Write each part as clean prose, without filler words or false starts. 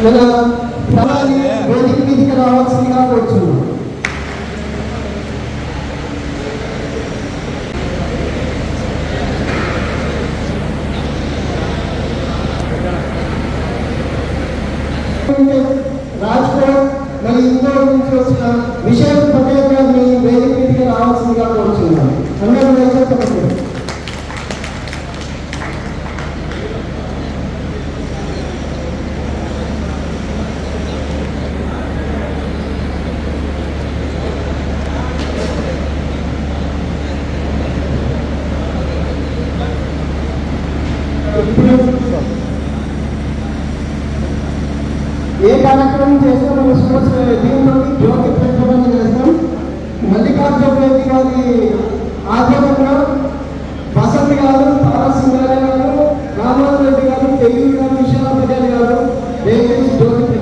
మన ఫలాన్ని వేదిక మీదకి రావాల్సిందిగా కోరుచున్నాం. రాజ్కోట్ మరియు ఇందోర్ నుంచి వచ్చిన విశాల్ పటేల్ గారిని వేదిక మీదకి రావాల్సిందిగా కోరుచున్నాం. అందరూ చెప్పండి. ఏ కార్యక్రమం చేస్తే మన స్పోర్ట్స్ దీంట్లో జ్యోతి ప్రజ్వలన చేస్తాం. మల్లికార్జున రెడ్డి గారి ఆధ్వర్యంలో వసంత్ గారు, తారాసింగారి గారు, రామనాథ్ రెడ్డి గారు, తెలుగు గారు, విశాల పటేల్ గారు జ్యోతి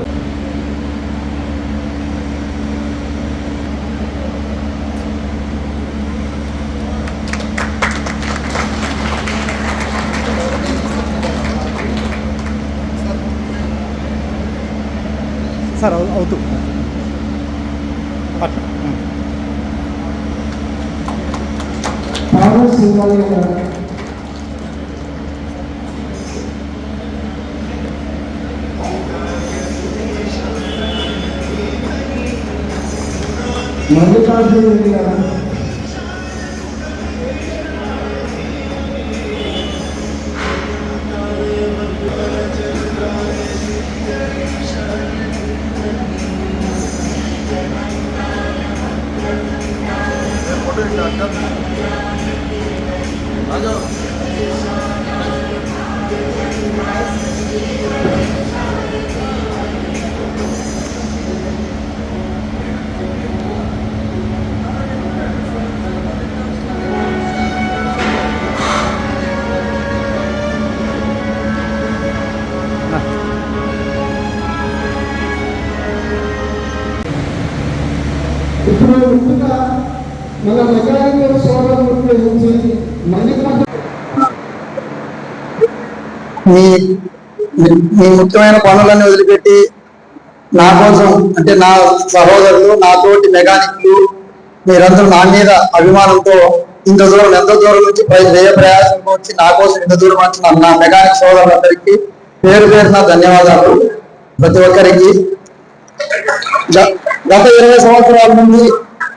సార్ అవుతూ మల్లికార్జున రెడ్డి గారు, ఇప్పుడు ముందుగా మన మెకానికల్ సోదరులను ఉపయోగించి మీ ముఖ్యమైన పనులన్నీ వదిలిపెట్టి నా కోసం అంటే నా సహోదరులు, నాతోటి మెకానిక్లు మీరందరూ నా మీద అభిమానంతో ఇంత దూరం, ఎంతో దూరం నుంచి వ్యయ ప్రయాసంగా వచ్చి నా కోసం ఇంత దూరం వచ్చిన నా మెకానిక్ సోదరులందరికీ పేరు పేరున ధన్యవాదాలు. ప్రతి ఒక్కరికి గత 20 సంవత్సరాల నుండి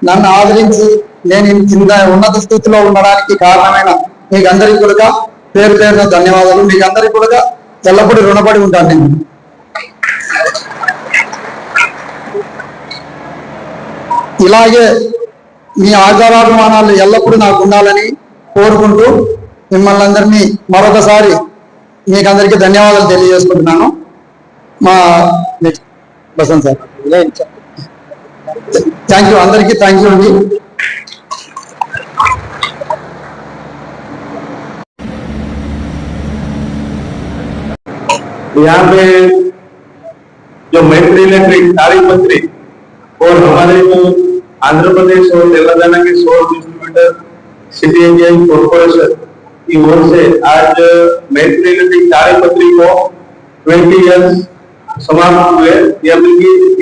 నన్ను ఆదరించి నేను ఇంత ఉన్నత స్థితిలో ఉండడానికి కారణమైన మీకు అందరికీ కూడా పేరు పేరున ధన్యవాదాలు. మీకు అందరికీ కూడా ఎల్లప్పుడూ రుణపడి ఉంటాను. నేను ఇలాగే మీ ఆచారాభిమానాలు ఎల్లప్పుడూ నాకు ఉండాలని కోరుకుంటూ మిమ్మల్ని అందరినీ మరొకసారి మీకు అందరికీ ధన్యవాదాలు తెలియజేసుకుంటున్నాను. మా next Basant sir, thank you అందరికీ, థ్యాంక్ యూ అండి. यहाँ पे जो मैत्री इलेक्ट्रिक सारी मंत्री और हमारे जो आंध्र प्रदेश और तेलंगाना के 100 डिस्ट्रीब्यूटर सिटी इंजीनियरिंग कॉर्पोरेशन की ओर से आज मैत्री इलेक्ट्रिक सारी मंत्री को 20 इयर्स समाप्त हुए। यह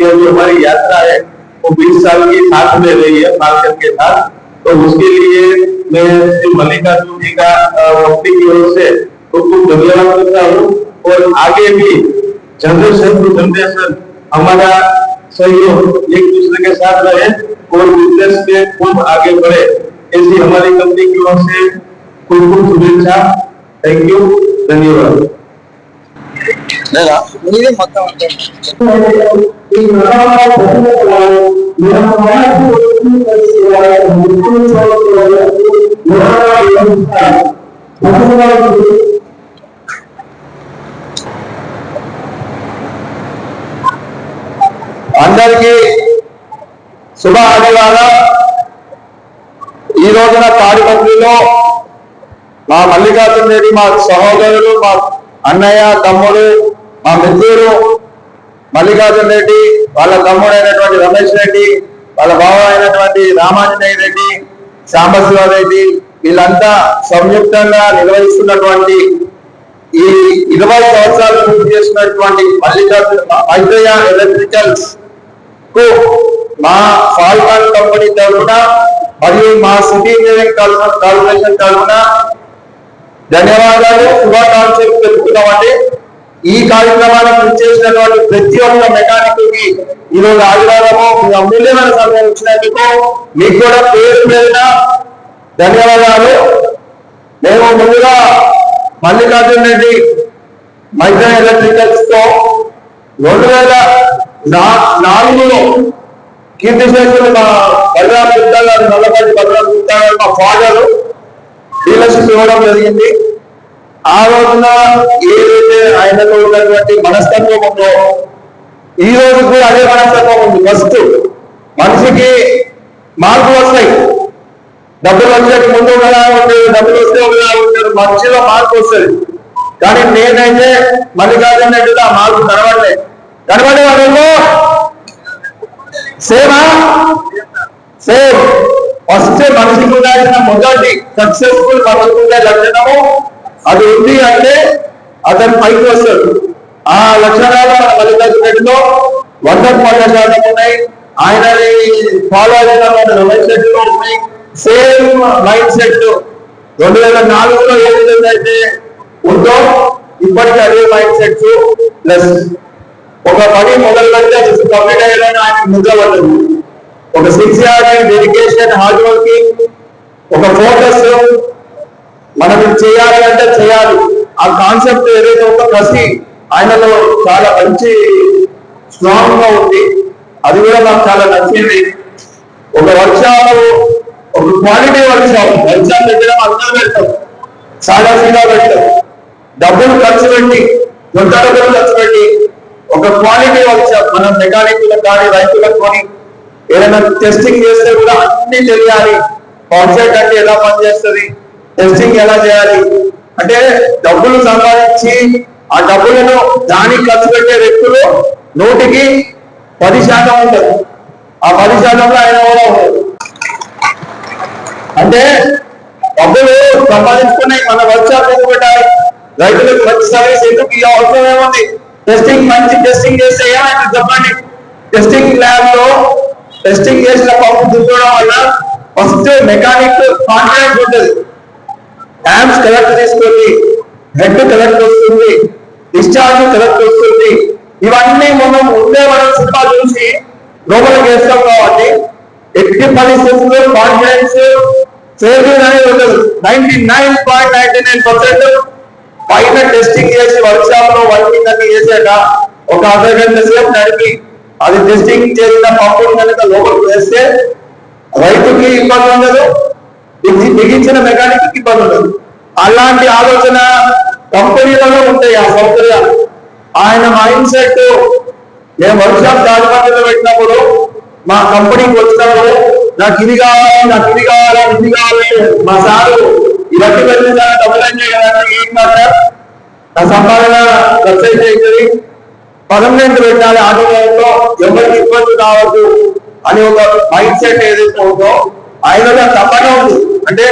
जो हमारी यात्रा है वो 20 साल की साथ में रही है मार्केट के साथ। तो उसके लिए मैं श्री मल्लिकार्जुन जी का वक्ती की ओर से खूब धन्यवाद करता हूँ। और आगे भी जनरेशन टू जनरेशन हमारा सहयोग एक दूसरे के साथ रहे और बिजनेस में खूब आगे बढ़े, ऐसी हमारी कंपनी की ओर से खूब खूब शुभेच्छा। थैंक यू, धन्यवाद। అందరికీ శుభ ఆదివారం. ఈ రోజున తాడిపత్రిలో మా మల్లికార్జున రెడ్డి, మా సహోదరులు, మా అన్నయ్య, తమ్ముడు, మా మిత్రుడు మల్లికార్జున రెడ్డి, వాళ్ళ తమ్ముడు అయినటువంటి రమేష్ రెడ్డి, వాళ్ళ బావ అయినటువంటి రామాంజనేయ రెడ్డి, సాంబశివారెడ్డి, వీళ్ళంతా సంయుక్తంగా నిర్వహిస్తున్నటువంటి ఈ 20 సంవత్సరాలు పూర్తి చేసినటువంటి మైత్రేయ ఎలక్ట్రికల్స్ కు మా ఫాల్కాన్ కంపెనీ తరఫున మరియు మా సిటీ ఇంజనీరింగ్ కార్పొరేషన్ తరఫున ధన్యవాదాలు, శుభాకాంక్షలు తెలుపుతున్నామండి. ఈ కార్యక్రమానికి చేసినటువంటి ప్రతి ఒక్క మెకానిక్ కి ఈరోజు ఆదివారము మీ అమూల్యమైన సమయం ఇచ్చినందుకు మీకు కూడా పేరు పేరున ధన్యవాదాలు. మేము ముందుగా మల్లికార్జున రెడ్డి మైత్రేయ ఎలక్ట్రికల్స్ తో 2004లో కీర్తిశేషులు మా బలరాం గుప్తా గారు, నల్లపల్లి బలరాం గుప్తా గారు మా ఫాదర్ డీలర్షిప్ ఇవ్వడం జరిగింది. ఆ రోజున ఏదైతే ఆయనలో ఉన్నటువంటి మనస్తత్వం ఉందో ఈ రోజు కూడా అదే మనస్తత్వం ఉంది. ఫస్ట్ మనిషికి మార్పులు వస్తాయి, డబ్బులు వచ్చేకి ముందు ఒకలా ఉంటాడు, డబ్బులు వస్తే ఒకలా ఉంటాడు, మనిషిలో మార్పు వస్తుంది. కానీ నేనైతే మల్లికార్జున రెడ్డిలో ఆ మార్పు కనబడే వాళ్ళలో సేమా సేమ్. ఫస్ట్ మనిషికి ఉండాల్సిన మొదటి సక్సెస్ఫుల్ మనిషికి ఉండే లక్షణము అది ఉంది అంటే అతను పైకి వస్తాడు. ఆ లక్షణాలు మన మల్లికార్జున రెడ్డిలో 100% ఉన్నాయి. ఆయనని ఫాలో అయిన మైండ్ సెట్ లో ఉన్నాయి. సేమ్ మైండ్ సెట్ 2004లో ఏ విధంగా అయితే ఉందో ఇప్పటికీ అదే మైండ్ సెట్ ప్లస్ ఒక పని మొదలు పెడితే కంప్లీట్ అయ్యేదని ఆయన ముద్ర పడ్డది. ఒక సిన్సియారిటీ, డెడికేషన్, హార్డ్ వర్కింగ్, ఒక ఫోకస్, మనం చేయాలి అంటే చేయాలి. ఆ కాన్సెప్ట్ ఏదైతే ఉందో కసి ఆయనలో చాలా మంచి స్ట్రాంగ్ గా ఉంది. అది కూడా నాకు చాలా నచ్చింది. ఒక వర్క్షాప్, ఒక క్వాలిటీ వర్క్షాప్ దగ్గర అందరూ పెడతాం, చాలా సీగా పెడతాం, డబ్బులు ఖర్చు పెట్టి, కొంత డబ్బులు ఖర్చు పెట్టి ఒక క్వాలిటీ వర్క్షాప్ మనం మెకానిక్లకు కానీ రైతులకు కానీ ఏదైనా టెస్టింగ్ చేస్తే కూడా అన్ని తెలియాలి. కాన్సెప్ట్ అంటే ఎలా పనిచేస్తుంది, టెస్టింగ్ ఎలా చేయాలి అంటే డబ్బులు సంపాదించి ఆ డబ్బులను దానికి ఖర్చు పెట్టే వ్యక్తులు 100కి 10% ఉంటారు. ఆ 10%లో ఆయన కూడా ఉంటారు. అంటే డబ్బులు సంపాదించుకున్నాయి మన వర్క్షాప్ ఎందుకు పెట్టాలి, రైతులకు మంచి సర్వీస్ ఎందుకు ఈ అవసరం ఏముంది, టెస్టింగ్ మంచి టెస్టింగ్ చేస్తే ఏమైనా చెప్పండి. టెస్టింగ్ ల్యాబ్ లో టెస్టింగ్ చేసిన పంపు దింపడం వల్ల ఫస్ట్ మెకానిక్ కాన్ఫిడెన్స్ ఉంటుంది. హ్యాండ్స్ కరెక్ట్ తీసుకుంది, హెడ్ కరెక్ట్ వస్తుంది, డిశ్చార్జ్ కరెక్ట్ వస్తుంది. ఇవన్నీ మనం సినిమా చూసి లోపలికి వేస్తాం కాబట్టి ఎట్టి పరిస్థితుల్లో కాన్ఫిడెన్స్ ఫెయిల్యూర్ అనేది ఉండదు. 99.99% పైన టెస్టింగ్ చేసి వర్క్షాప్ లో వర్కింగ్ అన్ని చేసాక ఒక అర్ధగంట సేపు నడిపి అది టెస్టింగ్ చేసిన పంపులు కనుక లోపలికి వేస్తే రైతుకి ఇబ్బంది ఉండదు, బిగించిన మెకానిక్ ఇబ్బంది ఉండదు. అలాంటి ఆలోచన కంపెనీలలో ఉంటాయి. ఆ సౌకర్యాలు ఆయన మైండ్ సెట్. మేము వర్క్షాప్ రాజమండ్రిలో పెట్టినప్పుడు మా కంపెనీకి వచ్చినప్పుడు నాకు ఇది కావాలి, నాకు ఇది కావాలి, ఇది కావాలి. మా సారు ఇవన్నీ పెట్టిన సార్ డబ్బులన్నీ ఏం కాదు, నా సంపాదన ఖర్చు అవుతుంది, పర్మనెంట్ పెట్టాలి, ఆటోలో ఎవరికి ఇబ్బంది కావద్దు అని ఒక మైండ్ సెట్ ఏదైతే ఉందో ఆయనలో తప్పగా ఉంది. అంటే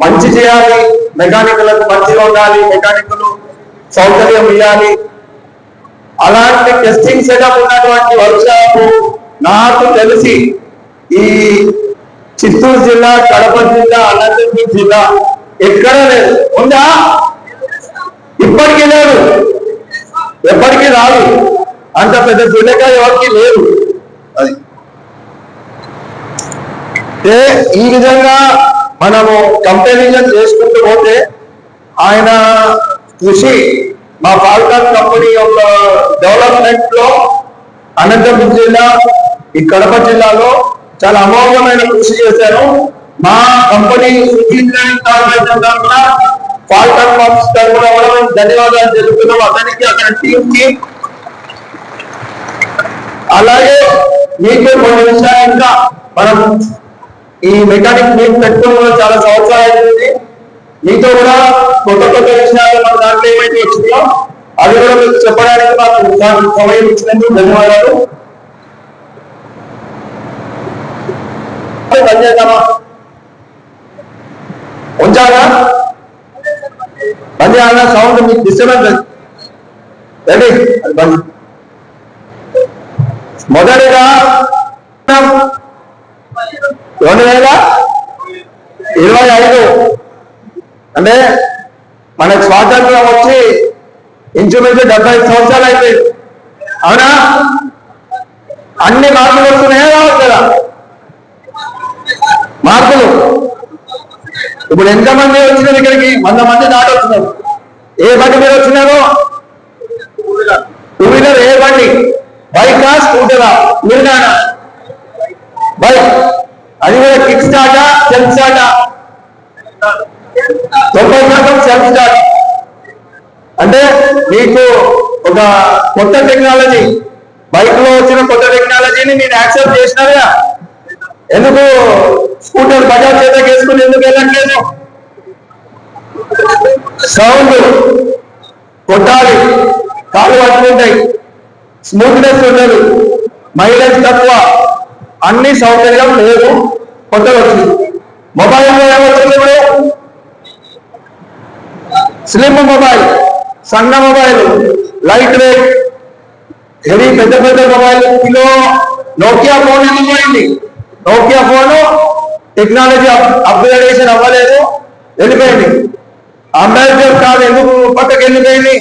మంచి చేయాలి, మెకానికలకు మంచిగా ఉండాలి, మెకానికల్ సౌకర్యం ఇవ్వాలి. అలాంటి టెస్టింగ్ సెటప్ ఉన్నటువంటి వర్క్షాప్ నాకు తెలిసి ఈ చిత్తూరు జిల్లా, కడప జిల్లా, అనంతపురం జిల్లా ఎక్కడ లేదు. ఉందా? ఇప్పటికీ లేదు, ఎప్పటికీ రాదు. అంత పెద్ద జిల్లాగా ఎవరికి లేదు. అది ఈ విధంగా మనము కంపారిజన్ చేసుకుంటూ పోతే ఆయన కృషి మా ఫాల్కాన్ కంపెనీ యొక్క డెవలప్మెంట్ లో అనంతపురం జిల్లా, ఈ కడప జిల్లాలో చాలా అమోఘమైన కృషి చేశారు. మా కంపెనీ ఇంజనీరింగ్ కార్పొరేషన్ తరఫున ఫాల్కాన్ పంప్స్ తరఫున కూడా ధన్యవాదాలు తెలుపుతున్నాం అతనికి, అతని టీం కి. అలాగే మీకు కొన్ని విషయాలు ఇంకా మనం ఈ మెకానిక్ మీట్ పెట్టుకోవడం చాలా సంవత్సరాలు అయింది. మీతో కూడా కొత్త విషయాలు మన దాంట్లో ఏమైతే వచ్చినాయో అది కూడా మీకు చెప్పడానికి మాకు సమయం ఇచ్చినందుకు ధన్యవాదాలు. పనిచేద్దామా? ఉంచాలా? బంద్ చేయాలన్నా సౌండ్ మీకు డిస్టర్బెన్స్. రెడీ, అది బంద్. మొదటిగా 2025 అంటే మనకు స్వాతంత్రం వచ్చి ఇంచుమించు 75 సంవత్సరాలు అయిపోయింది. అవునా? అన్ని మార్పులు వస్తున్నాయా రావచ్చు కదా మార్పులు. ఇప్పుడు ఎంతమంది వచ్చినారు ఇక్కడికి? 100 మంది దాటి వచ్చినారు. ఏ బండి మీద వచ్చినారు? Two wheeler. ఏ బండి? బైకా స్కూటరా? మీరు నానా బైక్. అది కూడా కిక్ స్టార్టా సెల్ఫ్ స్టార్టా? 90% self start. అంటే మీకు ఒక కొత్త టెక్నాలజీ, బైక్ లో వచ్చిన కొత్త టెక్నాలజీని నేను యాక్సెప్ట్ చేసినారా? ఎందుకు స్కూటర్ బజాజ్ చేత వేసుకుని ఎందుకు వెళ్ళట్లేదు? సౌండ్ కొట్టాలి, కాలు పట్టుకుంటాయి, స్మూత్నెస్ ఉండదు, మైలేజ్ తక్కువ, అన్ని సౌకర్యం లేదు. కొత్తగా వచ్చింది. మొబైల్లో ఏమొచ్చింది ఇప్పుడు? స్లిమ్ మొబైల్, సన్న మొబైల్, లైట్ వెయిట్, హెవీ పెద్ద పెద్ద మొబైల్. కిలో నోకియా ఫోన్ ఎందుకు పోయింది? నోకియా ఫోన్ టెక్నాలజీ అప్గ్రేడేషన్ అవ్వలేదు, వెళ్ళిపోయింది. అంబేద్కర్ కాదు ఎందుకు పక్కకి వెళ్ళిపోయింది?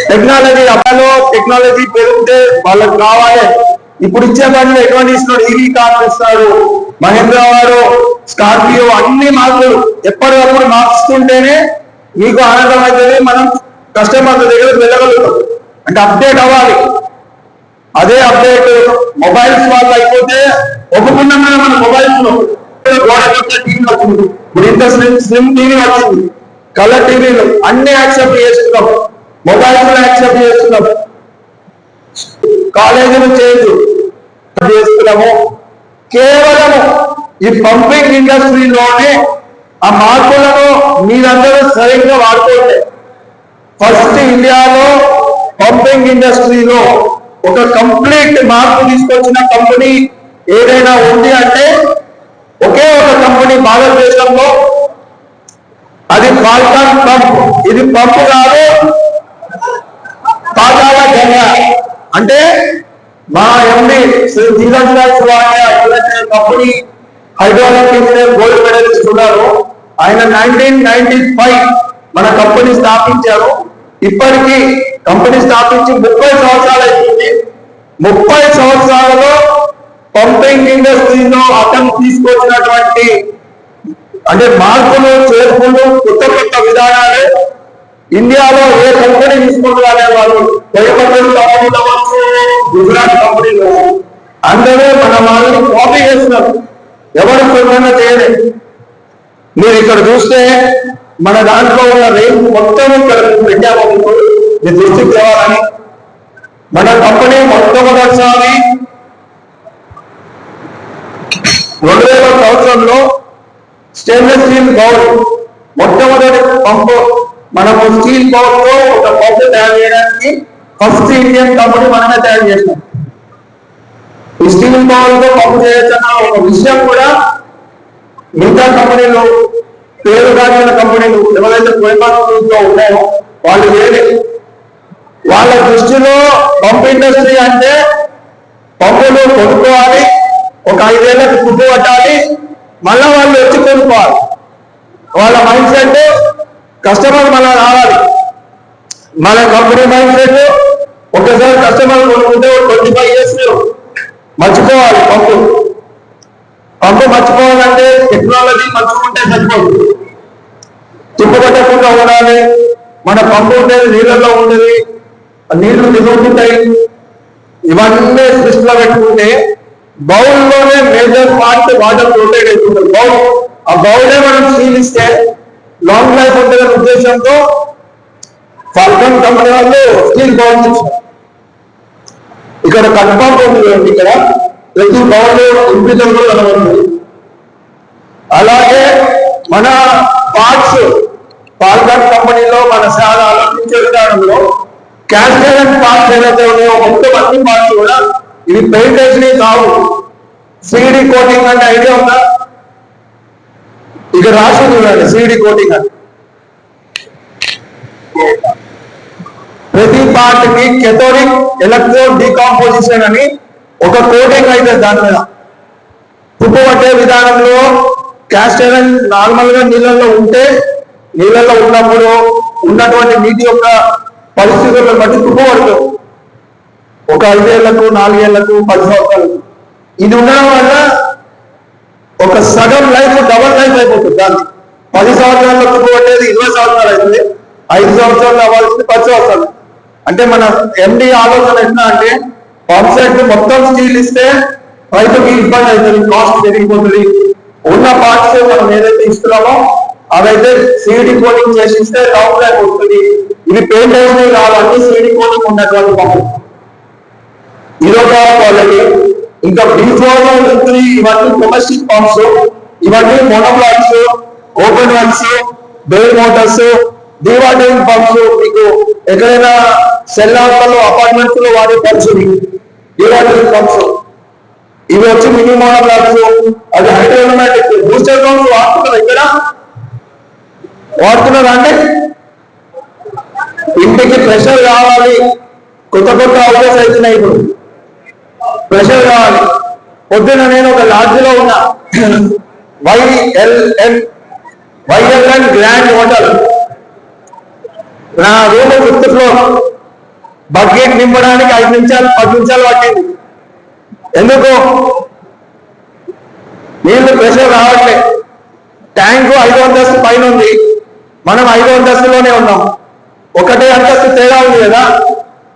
టెక్నాలజీ అబ్బాయిలో టెక్నాలజీ పెరిగితే వాళ్ళకి కావాలి. ఇప్పుడు ఇచ్చే బండ్లు ఎటువంటి ఇస్తున్నాడు? ఈవీ కార్ ఇస్తాడు, మహేంద్ర వారు, స్కార్పియో, అన్ని మార్పులు ఎప్పటికప్పుడు మార్చుతుంటేనే మీకు ఆనందం అవుతుంది. మనం కస్టమర్ల దగ్గరకు వెళ్ళగలుగుతాం. అంటే అప్డేట్ అవ్వాలి. అదే అప్డేట్ మొబైల్స్ వాళ్ళు అయిపోతే ఒప్పుకున్నాం కదా. మన మొబైల్స్ లో టీవీ వచ్చింది, ఇప్పుడు ఇంత స్లిమ్ టీవీ వచ్చింది, కలర్ టీవీలు అన్ని యాక్సెప్ట్ చేస్తున్నాం, మొబైల్స్ యాక్సెప్ట్ చేస్తున్నాం, కాలేజీలు చేస్తున్నాము. కేవలం ఈ పంపింగ్ ఇండస్ట్రీలోనే ఆ మార్పులను మీరందరూ సరిగ్గా వాడుకోండి. ఫస్ట్ ఇండియాలో పంపింగ్ ఇండస్ట్రీలో ఒక కంప్లీట్ మార్పు తీసుకొచ్చిన కంపెనీ ఏదైనా ఉంది అంటే ఒకే ఒక కంపెనీ భారతదేశంలో, అది ఫాల్కాన్ పంప్. ఇది పంపు కాదు, పాతాళ గంగ. అంటే మా MD Shri Dheeraj Raj company hydraulic engineer gold medalist ఉన్నారు. ఆయన 1995 మన కంపెనీ స్థాపించారు. ఇప్పటికీ కంపెనీ స్థాపించి 30 సంవత్సరాలు అవుతుంది. 30 సంవత్సరాలలో పంపింగ్ ఇండస్ట్రీలో అతను తీసుకొచ్చినటువంటి అంటే మార్పులు, చేర్పులు, కొత్త కొత్త విధానాలు ఇండియాలో ఏ కంపెనీ తీసుకుంటున్నారే వాళ్ళు, కోయంబత్తూరు కంపెనీలు అవ్వచ్చు, గుజరాత్ కంపెనీలు, అందరూ మన వాళ్ళని కాపీ చేస్తున్నారు. ఎవరు కొన్నా చేయలేదు. మీరు ఇక్కడ చూస్తే మన దాంట్లో ఉన్న రేంజ్ మొత్తం ఇక్కడ పెట్టాము. మీ దృష్టికి తేవాలని మన కంపెనీ మొట్టమొదటిసారి 2000 సంవత్సరంలో స్టెయిన్లెస్ స్టీల్ బౌల్, మొట్టమొదటి పంపు, మనము స్టీల్ బౌల్ లో ఒక పంపు తయారు చేయడానికి ఫస్ట్ ఇండియన్ కంపెనీ మనమే తయారు చేసినాం. ఈ స్టీల్ బౌల్ తో పంపు చేయొచ్చన్న ఒక విషయం కూడా మిగతా కంపెనీలు, పేరుగాంచిన కంపెనీలు ఎవరైతే కోయంబత్తూరులో ఉన్నాయో వాళ్ళు వేరే. వాళ్ళ దృష్టిలో పంప్ ఇండస్ట్రీ అంటే పంపులు కొనుక్కోవాలి, ఒక 5 ఏళ్ళకి పుట్టు పట్టాలి, మళ్ళా వాళ్ళు వచ్చి కొనుక్కోవాలి. వాళ్ళ మైండ్ సెట్ కస్టమర్ మళ్ళా రావాలి. మన కంపెనీ మైండ్ సెట్ ఒకసారి కస్టమర్ కొనుక్కుంటే 25 years మర్చిపోవాలి. పంపు మర్చిపోవాలంటే టెక్నాలజీ మర్చిపోతే సరిపోదు. తుప్పుపట్టకుండా ఉండాలి. మన పంపు ఉండేది నీళ్ళలో ఉండేది, నీళ్లు దిగుతుంటాయి. ఇవన్నీ దృష్టిలో పెట్టుకుంటే బౌల్లోనే మేజర్ పార్ట్ వాటర్ రొటేట్ అవుతుంది. బౌల్, ఆ బౌలే మనం శీలిస్తే లాంగ్ లైఫ్ ఉంటుందనే ఉద్దేశంతో ఫాల్కన్ కంపెనీ వాళ్ళు స్టీల్ బౌల్ ఇచ్చారు. ఇక్కడ కట్ పంప్ ఉంది. ఇక్కడ ప్రతి బౌల్ ఇంపిజర్ కూడా కనబడుతుంది. అలాగే మన పార్ట్స్ ఫాల్కన్ కంపెనీలో మన చాలా ఆలోచించే విధానంలో క్యాస్టర్ అండ్ పార్ట్స్ ఏదైతే ఉన్నాయో మొత్తం అన్ని పార్ట్స్ కూడా ఇవి పెయింటేజ్ కావు. 3D కోటింగ్ అంటే ఐడియా ఉందా? ఇక్కడ రాసి చూడండి 3D కోటింగ్ అని. ప్రతి పార్ట్ కి కెథోడిక్ ఎలక్ట్రో డీకాంపోజిషన్ అని ఒక కోటింగ్ అయితే దాని మీద తుప్పు పట్టే విధానంలో క్యాస్ట్ ఐరన్ నార్మల్ గా నీళ్ళల్లో ఉన్నప్పుడు ఉన్నటువంటి నీటి యొక్క పరిస్థితులను బట్టి తుప్పు పడుతుంది. ఒక 5 ఏళ్లకు 4 ఏళ్లకు 10 సంవత్సరాలకు ఇది ఉండడం వల్ల ఒక సగం లైఫ్ డబల్ లైఫ్ అయిపోతుంది. దాన్ని 10 సంవత్సరాల్లో తుప్పు పట్టేది 20 సంవత్సరాలు అవుతుంది, 5 సంవత్సరాలు అవ్వాల్సింది 10 సంవత్సరాలు. అంటే మన ఎండి ఆలోచన ఎట్లా అంటే పంప్ సెట్ మొత్తం స్టీల్ ఇస్తే రైతుకి ఇబ్బంది అవుతుంది, కాస్ట్ పెరిగిపోతుంది. ఉన్న పార్ట్స్ మనం ఏదైతే ఇస్తున్నామో అదైతే సీడీ కోటింగ్ చేసి ఇస్తే లాంగ్ లైఫ్ వస్తుంది. ఇవి పెయింట్ అయినవి కావాలి, సీడీ కోటింగ్ ఉన్నటువంటి పంపు. ఇదొక క్వాలిటీ. ఇంకా B4 ఇవన్నీ డొమెస్టిక్ పంప్స్, ఇవన్నీ మోనోబ్లాక్స్, ఓపెన్ వన్స్, బెయిల్ మోటార్స్, డీవాటరింగ్ పంప్స్. మీకు ఎక్కడైనా సెల్ హౌస్లలో అపార్ట్మెంట్స్ లో వాడే పంప్స్ డీవాటరింగ్ పంప్స్. ఇవి వచ్చి మినీ మోనోబ్లాక్స్, అది హైడ్రోమాటిక్ బూస్టర్ పంప్స్ వాడుతున్నారు. ఇక్కడ వాడుతున్నారు అంటే ఇంటికి ప్రెషర్ కావాలి, కొత్త హౌసెస్ అవుతున్నాయి, ఇప్పుడు ప్రెషర్ కావాలి. పొద్దున నేను ఒక లాడ్జ్ లో ఉన్నా, వైఎల్ఎన్ గ్రాండ్ హోటల్, నా రూమ్ 5th ఫ్లోర్. బకెట్ నింపడానికి 5 నిమిషాలు 10 నిమిషాలు పట్టింది. ఎందుకు? నీళ్లు ప్రెషర్ రావట్లే. ట్యాంకు 5వ అంతస్తు పైన ఉంది, మనం 5వ అంతస్తులోనే ఉన్నాం. ఒకటే అంతస్తు తేడా ఉంది కదా,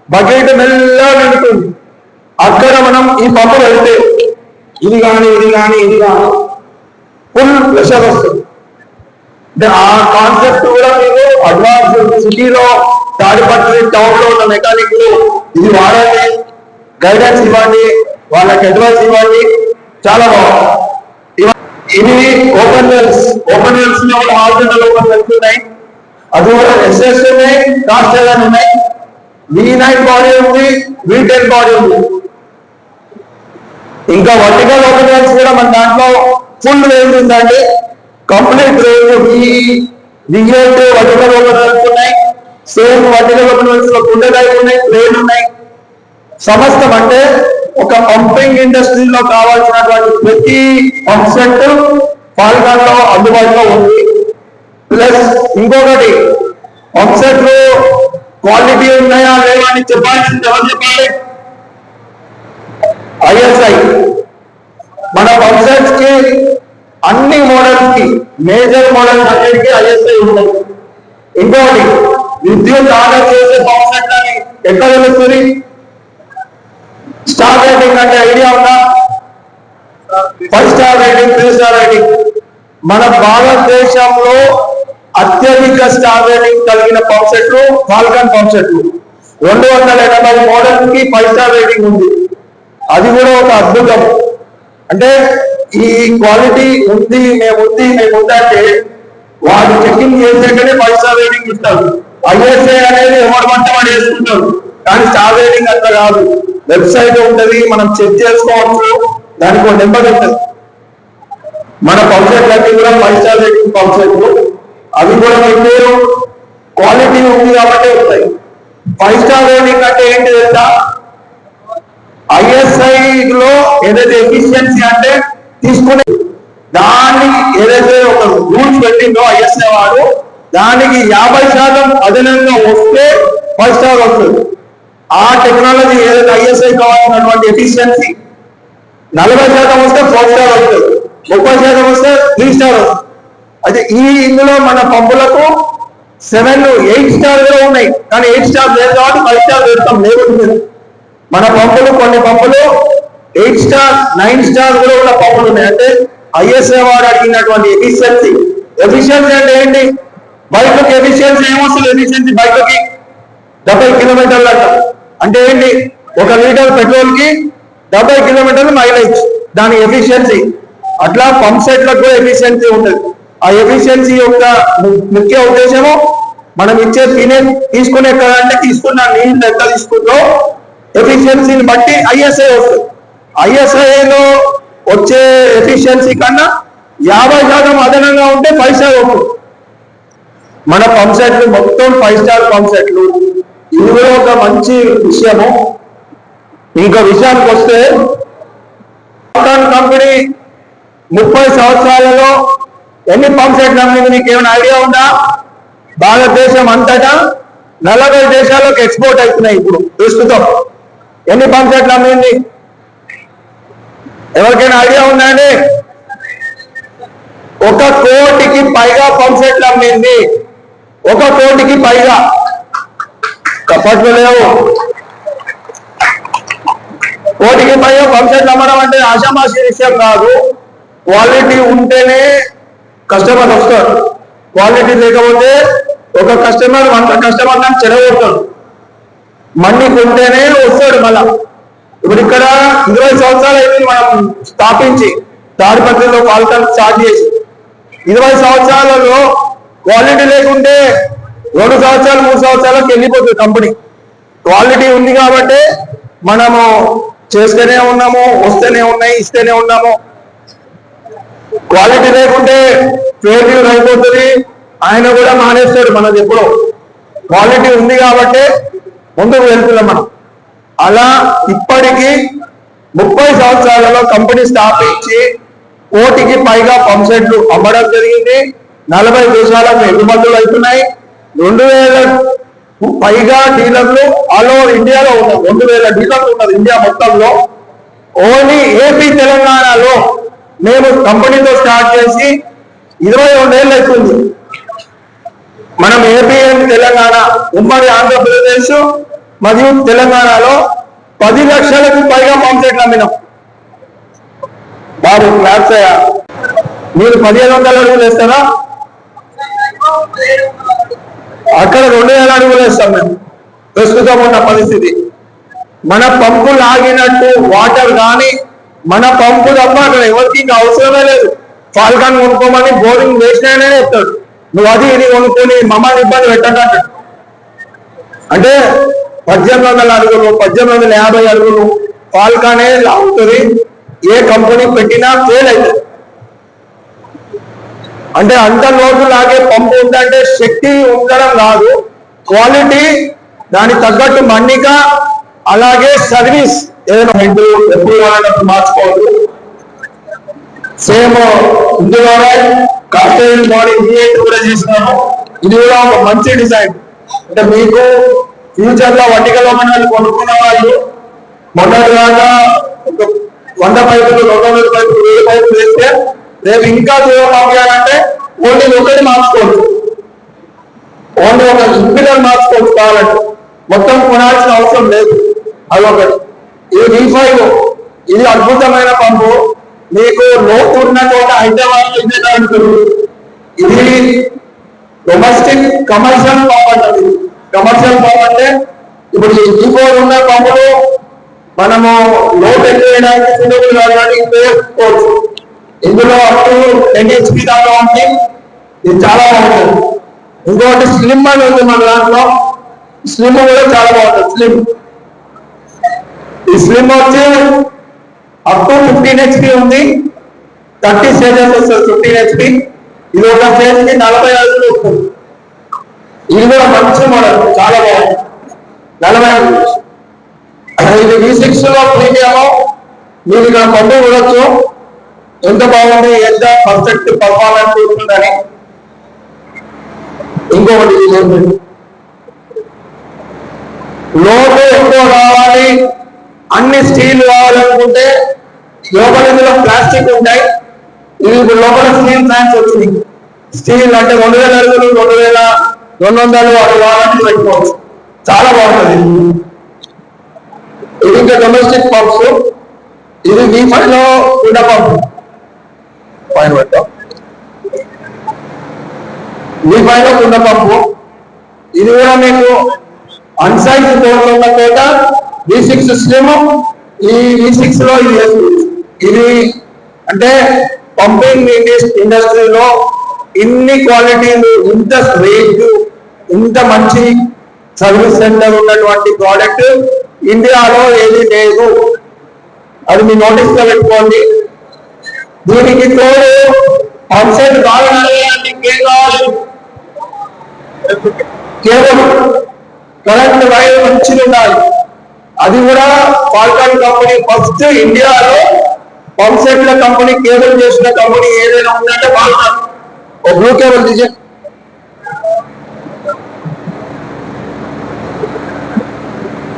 బకెట్ మెల్లగా నిండుతుంది. అక్కడ మనం ఈ పంపు వెళ్తే ఇది కానీ ఫుల్ ప్రెషర్ వస్తుంది. ఆ కాన్సెప్ట్ కూడా మీరు అడ్వాన్స్ సిటీలో తాడిపత్రి టౌన్ లో ఉన్న మెకానిక్లు ఇది వాడండి, గైడెన్స్ ఇవ్వండి, వాళ్ళకి అడ్వైస్ ఇవ్వండి, చాలా బాగుంది. ఇవి ఓపెన్ వెల్స్ లో కూడా హార్జనల్ ఓపెన్ వెల్స్ ఉన్నాయి, అది కూడా ఎస్ఎస్ ఉన్నాయి, కాస్ట్ ఐరన్ ఉన్నాయి. V9 బాడీ ఉంది, V10 బాడీ ఉంది. ఇంకా వర్టికల్ ఓపెన్ వెల్స్ కూడా మన దాంట్లో ఫుల్ రేంజ్ ఉందండి, complete range. V8 vertical open wells ఉన్నాయి, సేమ్ వర్టికల్ ఓపెన్ వెల్స్ లో కుండ టైప్ ఉన్నాయి, ప్లేన్ ఉన్నాయి. సమస్తం అంటే ఒక పంపింగ్ ఇండస్ట్రీలో కావాల్సినటువంటి ప్రతి పంప్ సెట్ ఫాల్కాన్ లో అందుబాటులో ఉంది. ప్లస్ ఇంకొకటి, పంప్ సెట్లు క్వాలిటీ ఉన్నాయా లేవా అని చెప్పాల్సింది ఎవరు చెప్పాలి? ISI. మన పంప్ సెట్స్ కి అన్ని మోడల్స్ కి, మేజర్ మోడల్స్ అన్నిటికీ ISI ఉన్నాయి. ఇంకొకటి, విద్యుత్ ఆర్డర్ చేసే పంప్ సెట్ అని ఎక్కడ తెలుస్తుంది? స్టార్ రేటింగ్ అంటే ఐడియా ఉందా? 5 స్టార్ రేటింగ్, 3 స్టార్ రేటింగ్. మన భారతదేశంలో అత్యధిక స్టార్ రేటింగ్ కలిగిన పంప్ సెట్లు ఫాల్కాన్ పంప్ సెట్లు. 280 మోడల్స్ కి 5 స్టార్ రేటింగ్ ఉంది. అది కూడా ఒక అద్భుతం. అంటే ఈ క్వాలిటీ ఉంది, మేము ఉందంటే వాడు చెకింగ్ చేసేటనే 5 స్టార్ రేటింగ్ ఇస్తారు. ISI అనేది ఎవరు పడితే వాడు వేసుకుంటారు, కానీ స్టార్ రేటింగ్ అట్లా కాదు. వెబ్సైట్ ఉంటది, మనం చెక్ చేసుకోవచ్చు, దానికి ఒక నెంబర్ ఉంటుంది. మన పంప్ సెట్లకి కూడా 5 స్టార్ రేటింగ్ పంప్ సెట్లు, అవి కూడా మీకు క్వాలిటీ ఉంది కాబట్టి వస్తాయి. 5 స్టార్ రేటింగ్ అంటే ఏంటి తెలుసా? ISI లో ఏదైతే ఎఫిషియన్సీ అంటే తీసుకునే దాన్ని ఏదైతే ఒక రూల్స్ పెట్టిందో ISI వాడు, దానికి 50% అదనంగా వస్తే 5 స్టార్ వస్తుంది. ఆ టెక్నాలజీ ఏదైతే ISI కావాల్సినటువంటి ఎఫిషియన్సీ 40% వస్తే 4 స్టార్ వస్తుంది, 30% వస్తే 3 స్టార్ వస్తుంది. అయితే ఇందులో మన పంపులకు 7, 8 స్టార్ కూడా ఉన్నాయి, కానీ 8 స్టార్ లేదు కాబట్టి 5 స్టార్ పెడతాం. లేదు, మన పంపులు కొన్ని పంపులు 8 స్టార్ 9 స్టార్ కూడా ఉన్న పంపులు ఉన్నాయి. అంటే ISI వాడు అడిగినటువంటి ఎఫిషియన్సీ అంటే ఏంటి? బైక్కి ఎఫిషియన్సీ ఏమొస్తుంది? ఎఫిషియన్సీ బైక్కి 70 కిలోమీటర్లు అంట. అంటే ఏంటి? 1 లీటర్ పెట్రోల్ కి 70 కిలోమీటర్లు మైలేజ్, దాని ఎఫిషియన్సీ. అట్లా పంప్ సెట్లకు కూడా ఎఫిషియన్సీ ఉంటుంది. ఆ ఎఫిషియన్సీ యొక్క ముఖ్య ఉద్దేశము మనం ఇచ్చే తీసుకునే అంటే తీసుకున్న నీళ్ళు ఎంత తీసుకుందో ఎఫిషియన్సీని బట్టి ISI వస్తుంది. ISIలో వచ్చే ఎఫిషియన్సీ కన్నా 50% అదనంగా ఉంటే 5 స్టార్ వస్తుంది. మన పంప్ సెట్లు మొత్తం 5 స్టార్ పంప్ సెట్లు. ఇది కూడా ఒక మంచి విషయము. ఇంకా విషయానికి వస్తే కంపెనీ 30 సంవత్సరాలలో ఎన్ని పంప్ సెట్లు అమ్మింది మీకు ఏమైనా ఐడియా ఉందా? భారతదేశం అంతటా 40 దేశాలకు ఎక్స్పోర్ట్ అవుతున్నాయి ఇప్పుడు ప్రస్తుతం. ఎన్ని పంప్ సెట్లు అమ్మింది ఎవరికైనా ఐడియా ఉందా అండి? 1 కోటికి పైగా పంప్ సెట్లు అమ్మింది. 1 కోటికి పైగా. కప్పట్లు లేవు. 1 కోటికి పైగా పంప్ సెట్లు అమ్మడం అంటే ఆషామాషి విషయం కాదు. క్వాలిటీ ఉంటేనే కస్టమర్ వస్తారు. క్వాలిటీ లేకపోతే ఒక కస్టమర్ 100 కస్టమర్లను చెడగొడతాడు. మన్నికి ఉంటేనే వస్తాడు మళ్ళా. ఇప్పుడు ఇక్కడ 20 సంవత్సరాలు అయింది మనం స్థాపించి, తాడిపత్రిలో పాలకాలు స్టార్ట్ చేసి. 20 సంవత్సరాలలో క్వాలిటీ లేకుంటే 2 సంవత్సరాలు 3 సంవత్సరాలకు వెళ్ళిపోతుంది కంపెనీ. క్వాలిటీ ఉంది కాబట్టి మనము చేస్తూనే ఉన్నాము, వస్తూనే ఉన్నాయి, ఇస్తూనే ఉన్నాము. క్వాలిటీ లేకుంటే ఫెయిల్యూర్ అయిపోతుంది, ఆయన కూడా మానేస్తాడు మనది ఎప్పుడో. క్వాలిటీ ఉంది కాబట్టి ముందుకు వెళ్తున్నాం మనం. అలా ఇప్పటికీ 30 సంవత్సరాలలో కంపెనీ స్థాపించి 1 కోటికి పైగా పంప్ సెట్లు అమ్మడం జరిగింది. 40 దేశాలకు ఎగుమతులు అవుతున్నాయి. 2000 పైగా డీలర్లు ఆల్ ఓవర్ ఇండియాలో ఉన్నారు. 2000 డీలర్లు ఉన్నారు ఇండియా మొత్తంలో. ఓన్లీ ఏపీ తెలంగాణలో మేము కంపెనీతో స్టార్ట్ చేసి 22 ఏళ్ళు అవుతుంది. మనం ఏపీ అండ్ తెలంగాణ, ఉమ్మడి ఆంధ్రప్రదేశ్ మరియు తెలంగాణలో 10 లక్షలకు పైగా పంప్ సెట్లు అమ్మినాం. బాబు క్లాప్స్ అయ్యా. మీరు 1500 అడుగులు వేస్తారా? అక్కడ 2000 అడుగులు వేస్తాం మేము. ప్రస్తుతం ఉన్న పరిస్థితి మన పంపు లాగినట్టు వాటర్ కానీ మన పంపు తప్ప అక్కడ ఎవరికి ఇంకా అవసరమే లేదు. ఫాల్కాన్ కొనుక్కోమని బోరింగ్ వేసినాయనే చెప్తాడు. నువ్వు అది ఇది కొనుక్కొని మమ్మల్ని ఇబ్బంది పెట్టండి. అంటే 1800 అడుగులు 1850 అడుగులు ఫాల్కానే లాగుతుంది. ఏ కంపెనీ పెట్టినా ఫెయిల్ అవుతుంది. అంటే అంత లోటు లాగే పంపు ఉందంటే శక్తి ఉండడం కాదు, క్వాలిటీ, దానికి తగ్గట్టు మన్నిక, అలాగే సర్వీస్. ఏదైనా హెడ్ ఎప్పుడు కావాలన్నప్పుడు మార్చుకోవద్దు. సేమ్ ఇందులోనే కాస్టైల్ బాడీ V8 కూడా చేసినాము. ఇది కూడా ఒక మంచి డిజైన్. అంటే మీకు ఫ్యూచర్ లో వర్టికల్ వాహనాలు కొనుక్కున్న వాళ్ళు మొన్నటిదాకా 100 పైపులు 200 పైపులు 1000 పైపులు వేస్తే రేపు ఇంకా దూరం పంపించాలంటే ఓన్లీ ఒకటి మార్చుకోవచ్చు. ఓన్లీ ఒక ఇంపిడర్ మార్చుకోవచ్చు కావాలంటే, మొత్తం కొనాల్సిన అవసరం లేదు. అదొకటి. ఇది V5, ఇది అద్భుతమైన పంపు. మీకు లోటు ఉన్న చోట హైదరాబాద్ ఇది డొమెస్టిక్ కమర్షియల్ పంప్ అంటది. కమర్షియల్ పంప్ అంటే ఇప్పుడు ఈ V4 ఉన్న పంపులు మనము లోటు ఎక్కడానికి సులువులు కావడానికి ఉపయోగించుకోవచ్చు. ఇందులో అప్ టు 10 HP దాకా ఉంది. ఇది చాలా బాగుంటుంది. ఇంకొకటి స్లిమ్ అని ఉంది మన దాంట్లో. స్లిమ్ కూడా చాలా బాగుంటుంది. ఈ స్లిమ్ వచ్చి అప్ టు 15 HP ఉంది. 30 స్టేజెస్ వస్తుంది 15 HP. ఇది ఒక స్టేజ్ కి 40 అడుగులు వస్తుంది. ఇది కూడా మంచి మోడల్, చాలా బాగుంది. 40 అడుగులు. ఇది V6 లో ప్రీమియం. మీరు ఇక్కడ పంపు చూడొచ్చు ఎంత బాగుంది, ఎంత పర్ఫెక్ట్ పర్ఫార్మెన్స్ ఉంటుందని. ఇంకొకటి లోటు ఎక్కువ కావాలి, అన్ని స్టీల్ కావాలనుకుంటే లోపల ఇందులో ప్లాస్టిక్ ఉంటాయి. ఇది ఇప్పుడు లోపల స్టీల్ ఫ్యాన్స్ వచ్చింది. స్టీల్ అంటే 2000 అడుగులు 2200 అడుగు కావాలని పెట్టుకోవచ్చు. చాలా బాగుంటుంది. ఇది ఇంకా డొమెస్టిక్ పంప్స్. ఇది V5 లో కుండ పంపు. పైన పెట్టాం V5 లో కుండ పంపు. ఇది కూడా మీకు అన్సైజ్ తోటలో ఉన్న చోట V6 స్లిమ్. ఈ V6 లో ఇది అంటే పంపింగ్ ఇండస్ట్రీలో ఇన్ని క్వాలిటీలు, ఇంత రేట్, ఇంత మంచి సర్వీస్ సెంటర్ ఉన్నటువంటి ప్రోడక్ట్ ఇండియాలో ఏది లేదు. అది మీ నోటీస్ లో పెట్టుకోండి. దీనికి తోడు పంప్సెట్ బాగా నడవడానికి ఏం కావాలి? కేవలం కరెంట్ వైర్ మంచిగా ఉండాలి. అది కూడా ఫాల్కాన్ కంపెనీ ఫస్ట్ ఇండియాలో పంప్ సెట్ల కంపెనీ కేబుల్ చేసిన కంపెనీ ఏదైనా ఉందంటే ఫాల్కాన్. ఓ బ్లూ కేబుల్ తీసే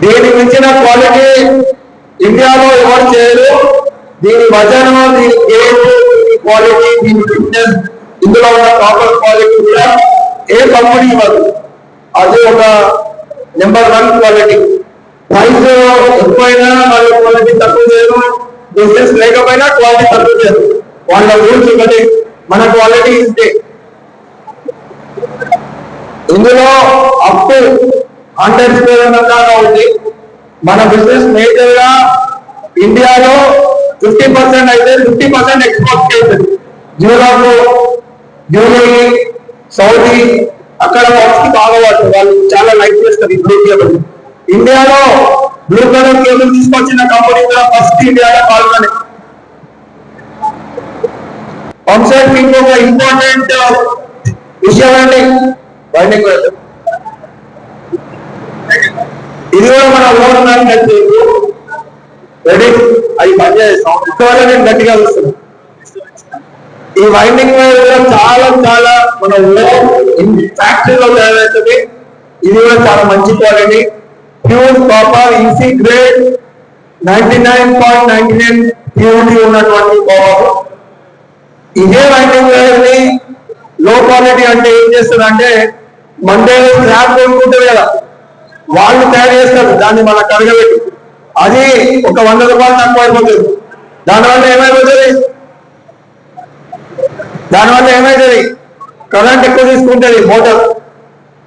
దీని మించిన క్వాలిటీ ఇండియాలో ఎవరు చేయరు. దీని వజనం, దీని గేమ్, దీని క్వాలిటీ, దీని ఫిట్నెస్, ఇందులో ఉన్న కాపర్ క్వాలిటీ కూడా ఏ కంపెనీ ఇవ్వదు. అది ఒక నెంబర్ 1 క్వాలిటీ. ప్రైస్ ఎక్కువైనా వాళ్ళ క్వాలిటీ తక్కువ చేయరు, బిజినెస్ లేకపోయినా క్వాలిటీ తక్కువ చేయరు. వాళ్ళ రూల్స్ ఒకటి, మన క్వాలిటీ ఇస్తే. ఇందులో అప్ టు 100% దాకా ఉంది. మన బిజినెస్ మేజర్ గా ఇండియాలో 50% అయితే 50% ఎక్స్పోర్ట్ అవుతుంది. యూరోప్, యూఏఈ, సౌదీ అక్కడ వాళ్ళకి బాగా పడుతుంది. వాళ్ళు చాలా లైక్ చేస్తారు ఈ బ్లూ కేబుల్. ఇండియాలో బ్లూ కలర్ కేబుల్ తీసుకొచ్చిన కంపెనీ కూడా ఫస్ట్ ఇండియాలో పాల్గొనే. పంప్సెట్ ఇంకొక ఇంపార్టెంట్ విషయం అండి, వైండింగ్ వైర్. ఇది కూడా మన ఓన్ మ్యానుఫ్యాక్చరింగ్. రెడీ అవి పనిచేస్తాం. ఇంతవరకు నేను గట్టిగా చూస్తున్నాను. ఈ వైండింగ్ వైర్ కూడా చాలా చాలా మన ఓన్ ఫ్యాక్టరీలో తయారవుతుంది. ఇది కూడా చాలా మంచి quality, pure copper, EC grade, 99.99 purity ఉన్నటువంటి కాపర్. ఇదే వైండింగ్ వైర్ ని లో క్వాలిటీ అంటే ఏం చేస్తారంటే, మండే స్క్రాప్ కొనుక్కుంటారు కదా, వాళ్ళు తయారు చేస్తారు. దాన్ని మన కరగబెట్టి అది ఒక 100 రూపాయలు తక్కువ అయిపోతుంది. దానివల్ల ఏమైతుంది, కరెంట్ ఎక్కువ తీసుకుంటుంది మోటార్.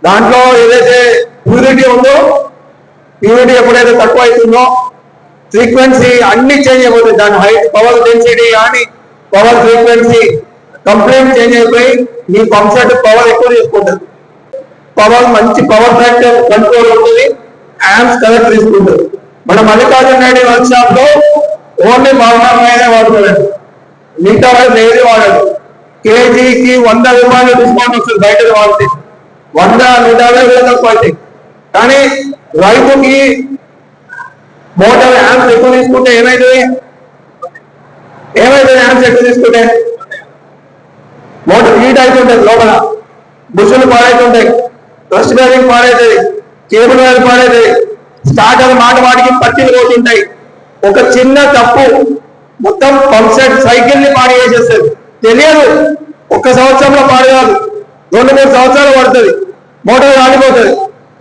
దాంట్లో ఏదైతే ప్యూరిటీ ఉందో, ప్యూరిటీ ఎప్పుడైతే తక్కువ అవుతుందో ఫ్రీక్వెన్సీ అన్ని చేంజ్ అయిపోతుంది. దాని హైట్, పవర్ డెన్సిటీ కానీ పవర్ ఫ్రీక్వెన్సీ కంప్లీట్ చేంజ్ అయిపోయి మీ పంప్ సెట్ పవర్ ఎక్కువ తీసుకుంటుంది. పవర్ మంచి పవర్ ఫ్యాక్టర్ కంట్రోల్ ఉంటుంది, యాంప్స్ కరెక్ట్ తీసుకుంటుంది. మన మల్లికార్జున రెడ్డి వర్క్ షాప్ లో ఓన్లీ బాగున్నామైనా వాడుకోలేదు, మిగతా వాళ్ళు ఏది వాడదు. కేజీకి 100 రూపాయలు డిస్కౌంట్ వస్తుంది బయట వాడితే, 100, 150 తక్కువ అవుతాయి. కానీ రైతుకి మోటార్ యాంప్స్ ఎక్కువ తీసుకుంటే ఏమైతుంది, యాంప్స్ ఎక్కువ తీసుకుంటే మోటార్ హీట్ అవుతుంటుంది, లోపల బుషులు పాడైతుంటాయి, ట్రస్ట్ బేరింగ్ పాడైతుంది, కేబుల్ వైర్ పాడైతుంది, స్టార్టర్ మాటికి పట్టిలు పోతుంటాయి. ఒక చిన్న తప్పు మొత్తం పంప్ సెట్ సైకిల్ ని పాడు చేసేస్తుంది. తెలియదు, 1 సంవత్సరంలో పాడు కాదు, 2-3 సంవత్సరాలు పడుతుంది. మోటార్ కాలిపోతుంది,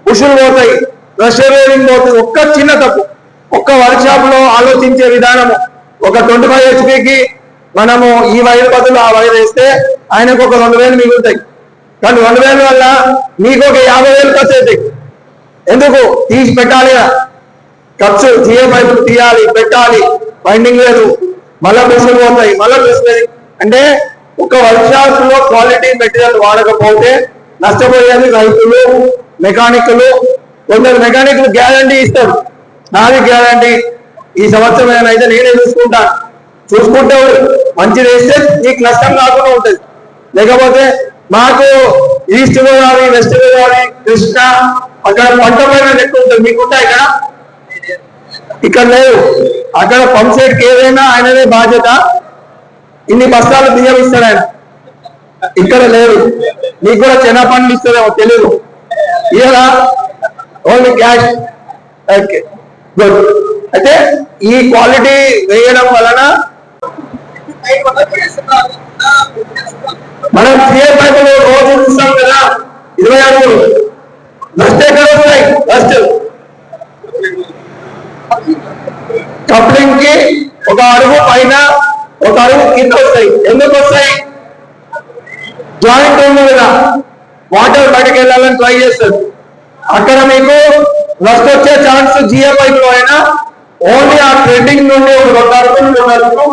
బుషులు పోతాయి, ట్రస్ట్ బేరింగ్ పోతుంది. ఒక్క చిన్న తప్పు. ఒక్క వర్క్ షాప్ లో ఆలోచించే విధానము, ఒక 25 HP మనము ఈ వైర్ బదులు ఆ వైర్ వేస్తే ఆయనకు ఒక 2,000 మిగులుతాయి. కానీ 2,000 వల్ల మీకు ఒక 50,000 ఖర్చు అవుతాయి. ఎందుకు తీసి పెట్టాలి ఖర్చు, జిఏ పైపులు తీయాలి, పెట్టాలి, వైండింగ్ లేదు, మళ్ళా బుషులు పోతాయి, మళ్ళా బుషులు. అంటే ఒక వర్క్ షాప్ లో క్వాలిటీ మెటీరియల్ వాడకపోతే నష్టపోయేది రైతులు, మెకానిక్లు. కొందరు మెకానిక్లు గ్యారంటీ ఇస్తారు, నాది గ్యారంటీ, ఈ సంవత్సరం ఏమైనా నేనే చూసుకుంటే మంచిది వేస్తే నీకు నష్టం కాకుండా ఉంటుంది. లేకపోతే మాకు ఈస్ట్ గోదావరి, వెస్ట్ గోదావరి, కృష్ణ అక్కడ పంట పైన లెక్క ఉంటుంది, మీకుంటాయి కదా, ఇక్కడ లేదు. అక్కడ పంప్ సెట్ ఏదైనా ఆయనదే బాధ్యత. ఇన్ని బస్తాలు బియ్యం ఇస్తాడు ఆయన, ఇక్కడ లేదు. మీకు కూడా చెనపండ్లు ఇస్తుందేమో తెలియదు, ఇలా ఓన్లీ క్యాష్. Okay, good. అయితే ఈ క్వాలిటీ వేయడం వలన మనం జిఏ పైపులు రోజు చూస్తాం కదా, 20 అడుగులు డస్ట్ ఎక్కడ వస్తాయి, డస్ట్ కప్లింగ్ కి 1 అడుగు పైన 1 అడుగు కింద వస్తాయి. ఎందుకు వస్తాయి, జాయింట్ ఉంది కదా, వాటర్ బయటకు వెళ్ళాలని ట్రై చేస్తారు. అక్కడ మీకు డస్ట్ వచ్చే ఛాన్స్ జిఏ పైపులో అయినా ఓన్లీ ఆ థ్రెడ్డింగ్ నుండి 2 అడుగులు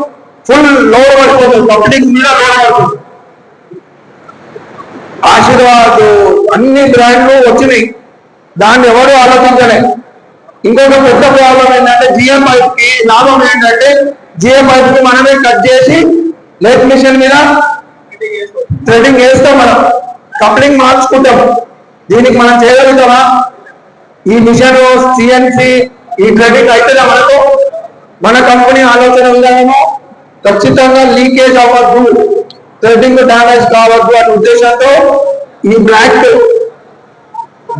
ఫుల్ లోడ్ పడిపోతుంది, కప్లింగ్ మీద లోడ్ పడుతుంది. ఆశీర్వాద్ అన్ని బ్రాండ్లు వచ్చినాయి, దాన్ని ఎవరు ఆలోచించలే. ఇంకొక పెద్ద ప్రాబ్లం ఏంటంటే జిఏ పైప్ కి లాభం ఏంటంటే, జిఏ పైప్ కి మనమే కట్ చేసి లేత్ మిషన్ మీద థ్రెడ్డింగ్ వేస్తాం, మనం కప్లింగ్ మార్చుకుంటాం. దీనికి మనం చేయగలుగుతామా? ఈ మిషన్ సిఎన్సి ఈ థ్రెడ్డింగ్ అయితే మనకు మన కంపెనీ ఆలోచన విధానము ఖచ్చితంగా లీకేజ్ అవ్వద్దు, థ్రెడ్డింగ్ డ్యామేజ్ కావద్దు అనే ఉద్దేశంతో ఈ బ్లాక్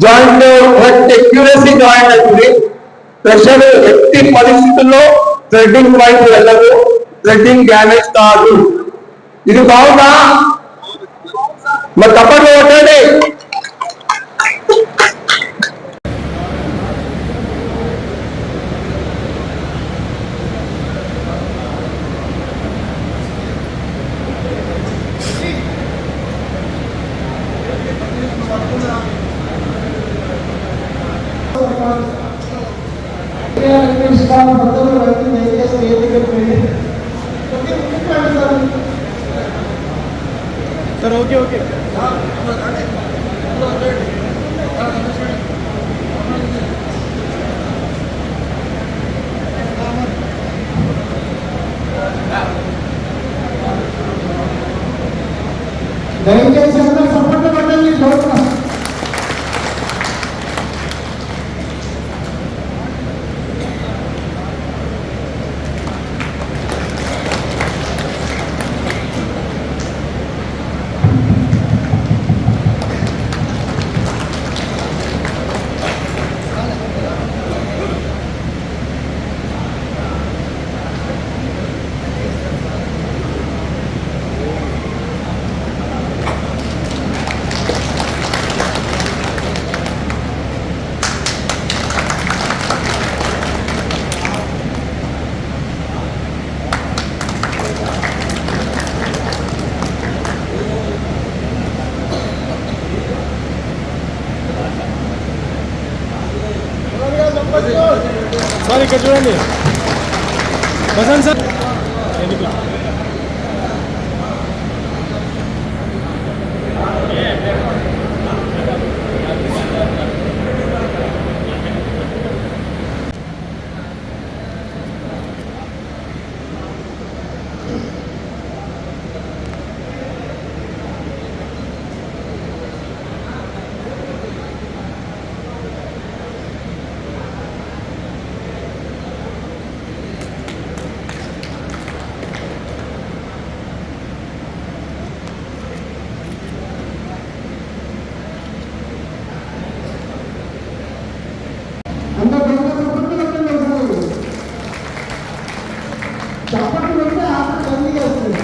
జాయింట్ అక్యురసీ జాయింట్ అవుతుంది. ప్రెషర్ ఎట్టి పరిస్థితుల్లో థ్రెడ్డింగ్ వైపు వెళ్ళదు, థ్రెడ్డింగ్ డ్యామేజ్ కాదు. ఇది బాగుందా? మరి తప్పట్లు కొట్టండి. సార్ ఓకే ఓకే దయచేసి అందరూ సపోర్ట్ పడండి. సార్ ఇక్కడ చూడండి బసంత్ సార్ చప్పట్లు పెడితే ఆఫర్ తల్లిగా వస్తుంది.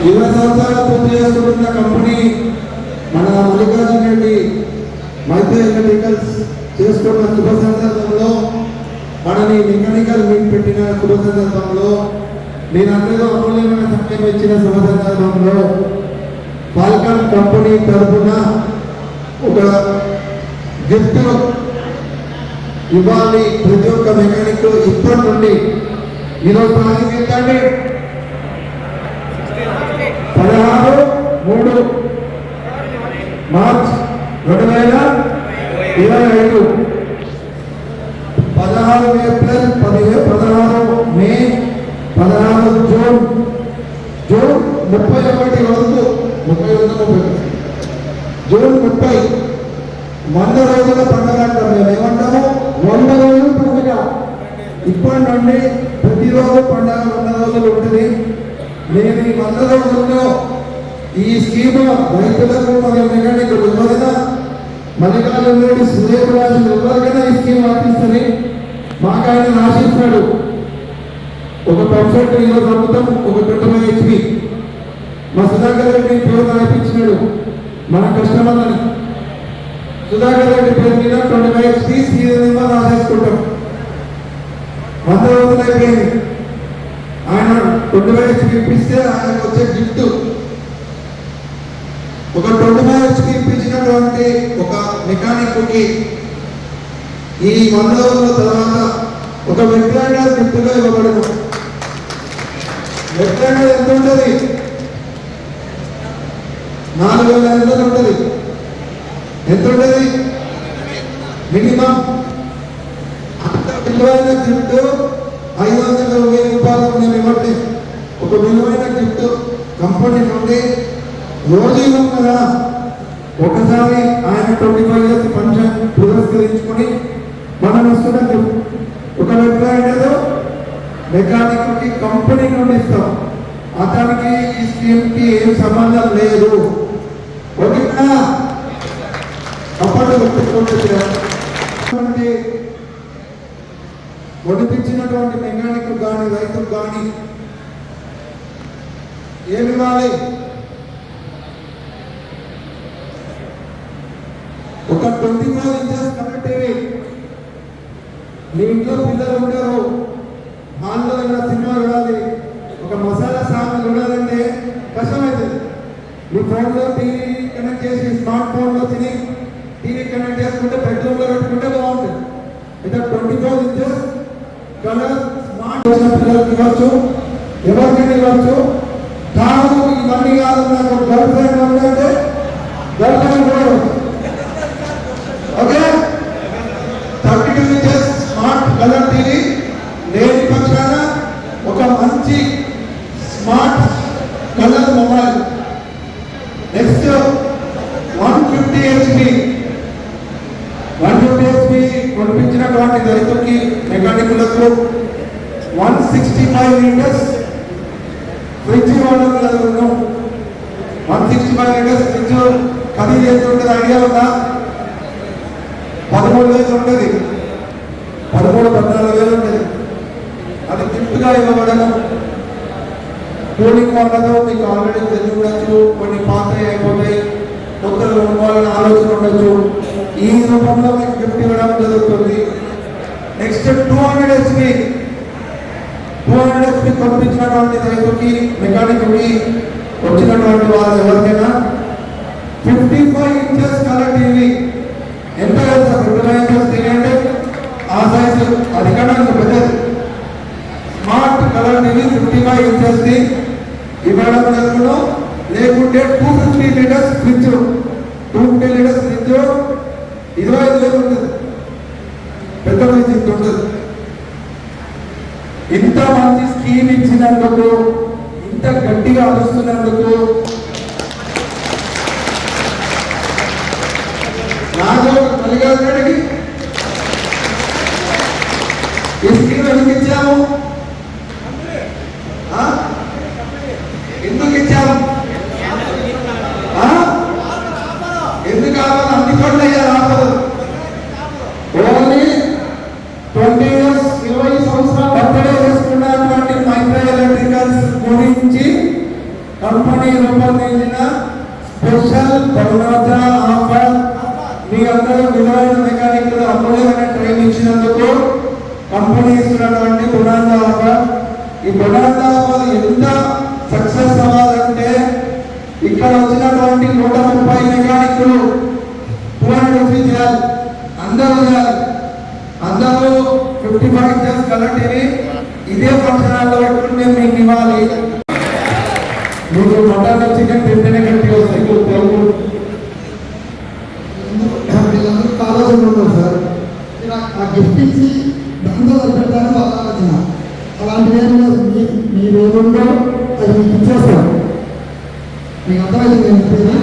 ఇరవై సంవత్సరాలు పూర్తి చేసుకుంటున్న కంపెనీ మన మల్లికార్జున రెడ్డి మైత్రి ఎలక్ట్రికల్స్ చేసుకున్న శుభ సందర్భంలో, మనని మెకానికల్ మీట్ పెట్టిన శుభ సందర్భంలో, నేను అందరూ అమూల్యమైన సమయం ఇచ్చిన శుభ సందర్భంలో ఫాల్కన్ కంపెనీ తరఫున ఒక గిఫ్ట్ ఇవ్వాలి ప్రతి ఒక్క మెకానిక్. ఇప్పటి నుండి ఈరోజు ప్రాజెక్ట్ ఏంటంటే 16/3 మార్చ్ 2025, 16 ఏప్రిల్, 16 మే, 16 జూన్, జూన్ 31 వరకు, 31 జూన్ 30 100 రోజుల పండుగ అంటాం. మేము ఏమంటాము? 100 రోజులు పండుగ. ఇప్పటి నుండి ప్రతిరోజు పండుగ 100 రోజులు ఉంటుంది. నేను ఈ 100 రోజుల్లో ఈ స్కీమ్ రైతులకు మరియు మెకానికులు ఎవరైనా మల్లికార్జున రెడ్డి సూర్యప్రకాశం ఎవరికైనా ఈ స్కీమ్ వర్తిస్తుంది. మాకు ఆయన ఆశిస్తాడు. ఒక పంప్ ఈరోజు అమ్ముతాం, ఒక 25 HP. మా సుధాకర్ రెడ్డి పేరు రాయించినాడు మన కస్టమర్ అని. సుధాకర్ రెడ్డి పేరు మీద 25 HP సీజన్ రాసేసుకుంటాం. 100 రోజులు అయిపోయింది. ఆయన 25 HP ఇప్పిస్తే ఆయనకు వచ్చే గిఫ్ట్ ఒక 25 HP ఇప్పించినటువంటి ఒక మెకానిక్ కి ఈ 100 రోజుల తర్వాత ఒక వెంట్రాండర్ గిఫ్ట్గా ఇవ్వబడను. వెంట్రాండర్ ఎంత ఉంటుంది? 4,500 ఉంటుంది. ఎంత ఉంటుంది మినిమం? విలువైన గిఫ్ట్ 500,000 రూపాయలు నేను ఇవ్వట్లేదు. ఒక విలువైన గిఫ్ట్ కంపెనీ నుండి రోజు ఇవ్వం కదా, ఒకసారి ఆయన 25 years ఫంక్షన్ పురస్కరించుకొని మనం ఇస్తున్న గిఫ్ట్. ఒక వెబ్సైట్ మెకానిక్ కి కంపెనీ నుండి ఇస్తాం, అతనికి ఈ స్కీమ్ కి ఏం సంబంధం లేదు. ఓకేనా? అప్పటి ఒడిపించినటువంటి మెకానిక్ కానీ రైతుకు కానీ ఏమి ఇవ్వాలి? ఒక 24 inches కలర్ టీవీ. మీ ఇంట్లో పిల్లలు ఉంటారు, హాల్లో ఏమైనా సినిమా చూడాలి, ఒక మసాలా సాంగ్ చూడాలంటే కష్టమవుతుంది. మీ ఫోన్లో టీవీ కనెక్ట్ చేసి, స్మార్ట్ ఫోన్లో తిని టీవీ కనెక్ట్ చేసుకుంటే బెడ్రూమ్లో పెట్టుకుంటే బాగుంటుంది. అయితే 24 inches కలర్ స్మార్ట్ పిల్లలకి ఇవ్వచ్చు, ఎవరికైనా ఇవ్వచ్చు. కాదు ఇవన్నీ కాదు, నాకు గర్ల్ ఫ్రెండ్ ఉందంటే గర్ల్ ఫ్రెండ్ కూడా okay. 32 inches smart colour TV లేని పక్షాన ఒక మంచి smart colour mobile. Next 150 HP కొనిపించినటువంటి రైతుకి మెకానికులకు 165 liters ఫ్రిడ్జ్ ఇవ్వడం జరుగును. 165 liters ఫ్రిడ్జ్ ఖరీదు ఎంత ఉంటుంది ఐడియా ఉందా? 13,000 ఉంటుంది, 13,000-14,000 ఉంటుంది. అది గిఫ్ట్గా ఇవ్వబడను. కూలింగ్ వాళ్ళతో మీకు ఆల్రెడీ తెలిసి ఉండొచ్చు, కొన్ని పాత అయిపోతాయి, కొత్తలు కొనుక్కోవాలని ఆలోచన ఉండొచ్చు. ఈ రూపంలో మీకు గిఫ్ట్ ఇవ్వడం జరుగుతుంది. నెక్స్ట్ 200 HP పంపించినటువంటి రైతుకి మెకానిక్కి వచ్చినటువంటి వాళ్ళు ఎవరికైనా 55 inches కలర్ టీవీ. ఎంత కదా 55 inches టీవీ అంటే ఆ సైజు, అది కన్నా పెద్దది. స్మార్ట్ కలర్ టీవీ 55 inches ఇవ్వడం జరుగును. లేకుంటే 250 liters ఫ్రిడ్జ్, 250 liters ఫ్రిడ్జ్ 25,000 ఉంటుంది. పెద్ద ఫ్రిడ్జ్ ఇంత ఉంటుంది. ఇంత మంచి స్కీమ్ ఇచ్చినందుకు, ఇంత గట్టిగా అరుస్తున్నందుకు నాతో మల్లికార్జునుడికి ఈ స్కీమ్ ఎందుకు ఇచ్చాము? ఎందుకు ఇచ్చాము? ఎందుకు కావాలి? అన్ని పనులు అయ్యారు ఆపదు. ఓన్లీ 20 years 20 సంవత్సరాలు బర్త్డే చేసుకున్నటువంటి మైత్ర ఎలక్ట్రికల్స్ గురించి కంపెనీ రూపొందించిన స్పెషల్ బోనస్ ఆఫర్. మీ అందరూ విలువైన మెకానిక్లు అమూల్యమైన ట్రైన్ ఇచ్చినందుకు కంపెనీ ఇస్తున్నటువంటి బోనస్ ఆఫర్. ఈ బోనస్ ఆఫర్ ఎంత సక్సెస్ అవ్వాలంటే ఇక్కడ వచ్చినటువంటి 130 మెకానిక్లు 200 చేయాలి, అందరూ చేయాలి. అందరూ 55 inches కలర్ టీవీ ఇదే ఫంక్షన్ హాల్లో పెట్టుకుని మేము మీకు ఇవ్వాలి. మీకు మటన్ చికెన్ తింటేనే గట్టిగా వస్తాయి. వీళ్ళందరూ ఆలోచన ఉన్నారు సార్, ఆ గిఫ్ట్ ఇచ్చి దాంతో పెడతాను వాళ్ళ ఆలోచన. అలాంటివి ఏమి లేదు, మీరు ఏముందో అది మీకు ఇచ్చేస్తాం. మీకు అర్థమైంది నేను చెప్పేది?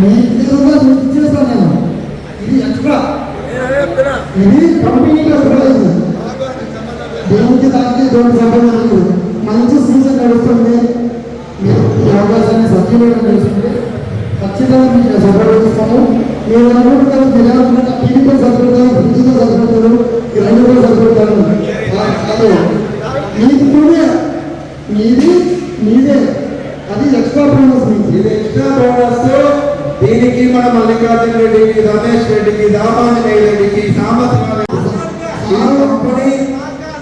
మీ ఏముందో మీకు ఇచ్చేస్తాను నేను. ఇది ఎక్స్ట్రా, ఇది కంపెనీలో ప్రైజ్. దేవునికి దానికి దేవుడి సంబంధం లేదు. మంచి సీజన్ నడుస్తుంది. మీరు ఈ అవకాశాన్ని సద్వినియోగం చేస్తుంది. ఖచ్చితంగా మీకు సపోర్ట్ ఇస్తాము. మీరు అనుకుంటారు మీరు అనుకుంటారు టీవీతో సరిపెడతారు, ఫ్రిడ్జ్తో సరిపెడతారు, ఈ రెండు కూడా సరిపెడతారు. కాదు, మీకు కూడా మీది మీదే, అది ఎక్స్ట్రా బోనస్. మీకు ఇది ఎక్స్ట్రా బోనస్. దీనికి మన మల్లికార్జున రెడ్డికి, రమేష్ రెడ్డికి, రామాంజనేయ రెడ్డికి, సాంబశివరావు కంపెనీ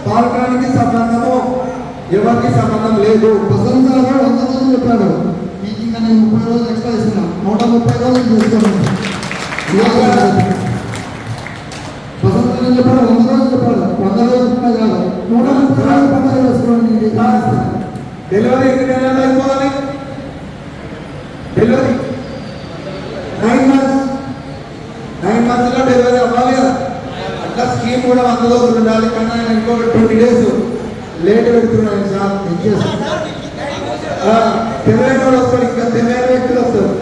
పాలకానికి సంబంధము ఎవరికి సంబంధం లేదు. వసంత 100 రోజులు చెప్పాడు, మీకు ఇంకా నేను 30 రోజులు ఎక్స్ట్రా ఇస్తున్నా, 130 రోజులు చేస్తున్నాను. వసంత చెప్పాడు 100 రోజులు చెప్పాడు, 100 రోజులు కాదు 130 రోజులు పండుగ చేసుకోండి. డెలివరీ ఎన్ని నెలలు అయిపోవాలి? డెలివరీ 9 months, 9 months లో డెలివరీ అవ్వాలి కదా. అట్లా స్కీమ్ కూడా 100 రోజులు ఉండాలి. కానీ ఆయన ఇంకొక 20 days లేట్ పెడుతున్నాను సార్. ఇచ్చేసి తెలియని వాళ్ళు వస్తారు, ఇంకా తెలియని వ్యక్తులు వస్తారు.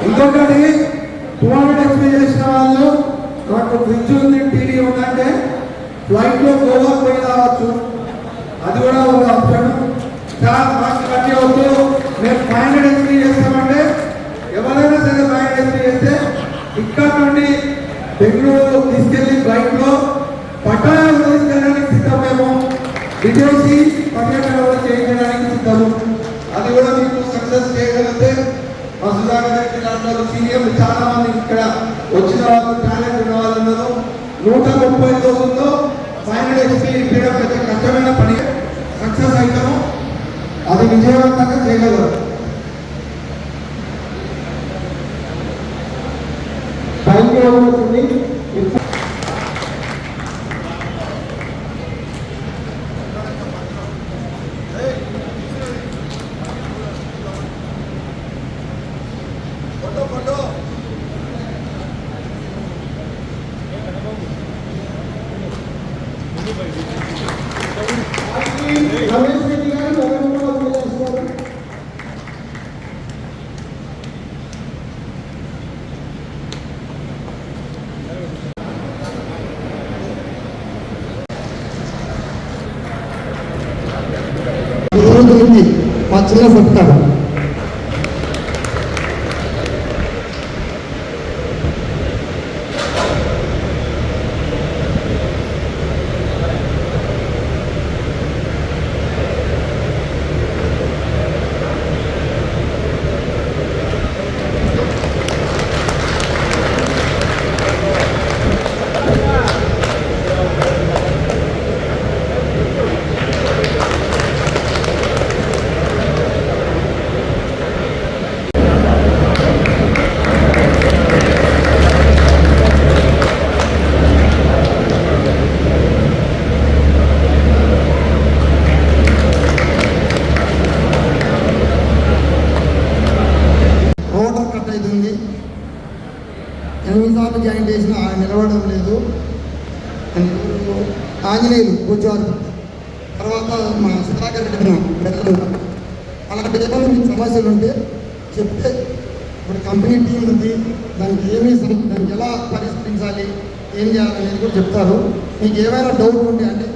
ఇంకొకటి 200 HP చేసిన వాళ్ళు నాకు ఫ్రిడ్జ్ ఉంది, టీవీ ఉందంటే ఫ్లైట్లో గోవా పోయి రావచ్చు. అది కూడా ఒక ఆప్షన్. సార్ మాకు కట్టి వద్దు, మేము 500 HP చేస్తామంటే ఎవరైనా సరే 500 HP చేస్తే ఇక్కడ నుండి బెంగళూరు తీసుకెళ్లి ఫ్లైట్లో పట్టణాలు తీసుకెళ్ళడానికి సిద్ధమేమో, విదేశీ పర్యటనలు చేయించడానికి సిద్ధము. అది కూడా మీకు సక్సెస్ చేయగలిగితే మా సుధాకర్ రెడ్డి గారు సీనియర్లు చాలా మంది ఇక్కడ వచ్చిన వాళ్ళు టాలెంట్ ఉన్న వాళ్ళు ఉన్నారు. 130 రోజుల్లో 500 HP ఇప్పడం పెద్ద కష్టమైన పని. సక్సెస్ అవుతాము, అది విజయవంతంగా చేయగలరు. Thank you. రమేష్ రెడ్డి గారు గురించి మా చిన్న చెప్తాడు. అవుతుంది. 8 సార్లు జాయిన్ చేసిన ఆయన నిలవడం లేదు. ఆంజనేయులు కూర్చోవాలి. తర్వాత మా సుధాకర్ రెడ్డి పెద్దలు అలాంటి ఏమైనా మీకు సమస్యలు ఉంటే చెప్తే, ఇప్పుడు కంపెనీ టీం ఉంది, దానికి దానికి ఎలా పరిష్కరించాలి, ఏం చేయాలనేది కూడా చెప్తారు. మీకు ఏమైనా డౌట్ ఉంటే అంటే